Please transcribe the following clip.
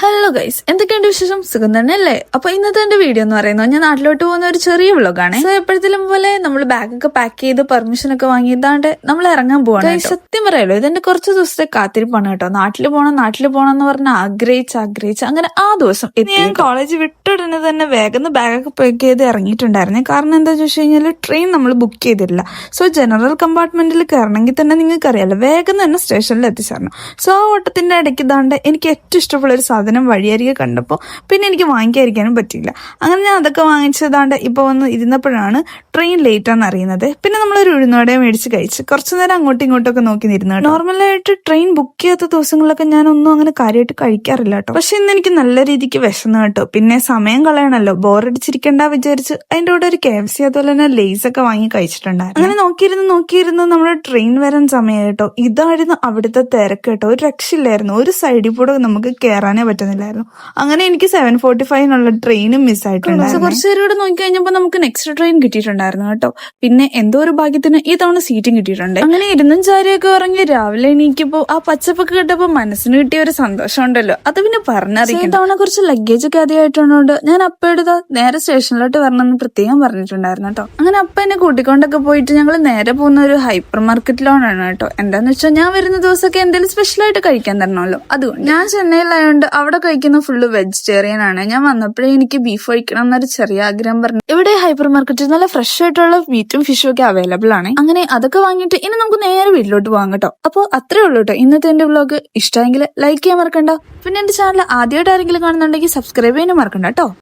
Hello guys, എന്തൊക്കെയുണ്ട് വിശേഷം? സുഖം തന്നെയല്ലേ? അപ്പൊ ഇന്നത്തെ എന്റെ വീഡിയോ എന്ന് പറയുന്നത് ഞാൻ നാട്ടിലോട്ട് പോകുന്ന ഒരു ചെറിയ വ്ളോഗാണ്. സോ എപ്പോഴത്തേലും പോലെ നമ്മൾ ബാഗൊക്കെ പാക്ക് ചെയ്ത് പെർമിഷൻ ഒക്കെ വാങ്ങിയതാണ്ട് നമ്മൾ ഇറങ്ങാൻ പോവാണ്. സത്യം പറയാലോ, ഇതെന്റെ കുറച്ച് ദിവസത്തെ കാത്തിരിപ്പാണ് കേട്ടോ. നാട്ടിൽ പോകണം എന്ന് പറഞ്ഞ് ആഗ്രഹിച്ച് അങ്ങനെ ആ ദിവസം എത്തി. ഞാൻ കോളേജ് വിട്ടുടനെ തന്നെ വേഗം ബാഗൊക്കെ പാക്ക് ചെയ്ത് ഇറങ്ങിയിട്ടുണ്ടായിരുന്നു. കാരണം എന്താ ചോദിച്ചു കഴിഞ്ഞാൽ ട്രെയിൻ നമ്മൾ ബുക്ക് ചെയ്തിട്ടില്ല. സോ ജനറൽ കമ്പാർട്ട്മെന്റിൽ കയറണമെങ്കിൽ തന്നെ നിങ്ങൾക്ക് അറിയാലോ, വേഗം തന്നെ സ്റ്റേഷനിൽ എത്തിച്ചേരണം. സോ ആ ഓട്ടത്തിന്റെ ഇടയ്ക്ക് ഇതാണ്ട് എനിക്ക് ഏറ്റവും ഇഷ്ടമുള്ള ഒരു സാധനം വഴിയരികെ കണ്ടപ്പോൾ പിന്നെ എനിക്ക് വാങ്ങിക്കാതിരിക്കാനും പറ്റിയില്ല. അങ്ങനെ ഞാൻ അതൊക്കെ വാങ്ങിച്ചതാണ്ട് ഇപ്പോൾ വന്ന് ഇരുന്നപ്പോഴാണ് ട്രെയിൻ ലേറ്റ് ആണെന്ന് അറിയുന്നത്. പിന്നെ നമ്മളൊരു ഉഴുന്നോടെ മേടിച്ച് കഴിച്ച് കുറച്ചു നേരം അങ്ങോട്ടും ഇങ്ങോട്ടൊക്കെ നോക്കി നിരുന്നു. നോർമലായിട്ട് ട്രെയിൻ ബുക്ക് ചെയ്യാത്ത ദിവസങ്ങളിലൊക്കെ ഞാൻ ഒന്നും അങ്ങനെ കാര്യമായിട്ട് കഴിക്കാറില്ല കേട്ടോ. പക്ഷെ ഇന്ന് എനിക്ക് നല്ല രീതിക്ക് വിശന്നു കേട്ടോ. പിന്നെ സമയം കളയണല്ലോ, ബോറടിച്ചിരിക്കണ്ട വിചാരിച്ച് അതിന്റെ കൂടെ ഒരു KFC അതുപോലെ തന്നെ ലേസ് ഒക്കെ വാങ്ങി കഴിച്ചിട്ടുണ്ടായിരുന്നു. അങ്ങനെ നോക്കിയിരുന്നു നമ്മുടെ ട്രെയിൻ വരാൻ സമയം കേട്ടോ. ഇതായിരുന്നു അവിടുത്തെ തിരക്ക് കേട്ടോ. ഒരു രക്ഷയില്ലായിരുന്നു. ഒരു സൈഡിൽ കൂടെ നമുക്ക് കയറാനേ പറ്റുന്നില്ലായിരുന്നു. അങ്ങനെ എനിക്ക് 7:45 ട്രെയിനും മിസ്സായിട്ടുണ്ട്. കുറച്ചു നേരം ഇവിടെ നോക്കി കഴിഞ്ഞപ്പോൾ നമുക്ക് നെക്സ്റ്റ് ട്രെയിൻ കിട്ടിയിട്ടുണ്ടായിരുന്നു കേട്ടോ. പിന്നെ എന്തോ ഒരു ഭാഗ്യത്തിന് ഈ തവണ സീറ്റും കിട്ടിയിട്ടുണ്ട്. അങ്ങനെ ഇരുന്നും ചാരിയൊക്കെ ഇറങ്ങി രാവിലെ എണീക്കിപ്പോ ആ പച്ചപ്പൊക്കെ കേട്ടപ്പോ മനസ്സിന് കിട്ടിയ ഒരു സന്തോഷം ഉണ്ടല്ലോ, അത് പിന്നെ പറഞ്ഞറിയിക്കും. തവണ കുറച്ച് ലഗേജ് ഒക്കെ ആദ്യമായിട്ടുണ്ടോ ഞാൻ അപ്പ എടുത്താ നേരെ സ്റ്റേഷനിലോട്ട് വരണമെന്ന് പ്രത്യേകം പറഞ്ഞിട്ടുണ്ടായിരുന്നു കേട്ടോ. അങ്ങനെ അപ്പ എന്നെ കൂട്ടിക്കൊണ്ടൊക്കെ പോയിട്ട് ഞങ്ങൾ നേരെ പോകുന്ന ഒരു ഹൈപ്പർ മാർക്കറ്റിലാണ് കേട്ടോ. എന്താന്ന് വെച്ചാൽ ഞാൻ വരുന്ന ദിവസമൊക്കെ എന്തെങ്കിലും സ്പെഷ്യൽ ആയിട്ട് കഴിക്കാൻ തരണമല്ലോ. അതുകൊണ്ട് ഞാൻ ചെന്നൈയിലായോണ്ട് അവിടെ കഴിക്കുന്ന ഫുള്ള് വെജിറ്റേറിയൻ ആണ്. ഞാൻ വന്നപ്പോഴേ എനിക്ക് ബീഫ് കഴിക്കണം എന്നൊരു ചെറിയ ആഗ്രഹം പറഞ്ഞു. ഇവിടെ ഹൈപ്പർ മാർക്കറ്റിൽ നല്ല ഫ്രഷ് ആയിട്ടുള്ള മീറ്റും ഫിഷും ഒക്കെ അവൈലബിൾ ആണ്. അങ്ങനെ അതൊക്കെ വാങ്ങിയിട്ട് ഇനി നമുക്ക് നേരെ വീട്ടിലോട്ട് പോകാം കേട്ടോ. അപ്പോൾ അത്രേ ഉള്ളൂ കേട്ടോ ഇന്നത്തെ എന്റെ വ്ലോഗ്. ഇഷ്ടമെങ്കിൽ ലൈക്ക് ചെയ്യാൻ മറക്കണ്ട. പിന്നെ എന്റെ ചാനൽ ആദ്യമായിട്ട് ആരെങ്കിലും കാണുന്നുണ്ടെങ്കിൽ സബ്സ്ക്രൈബ് ചെയ്യാനും മറക്കണ്ട കേട്ടോ.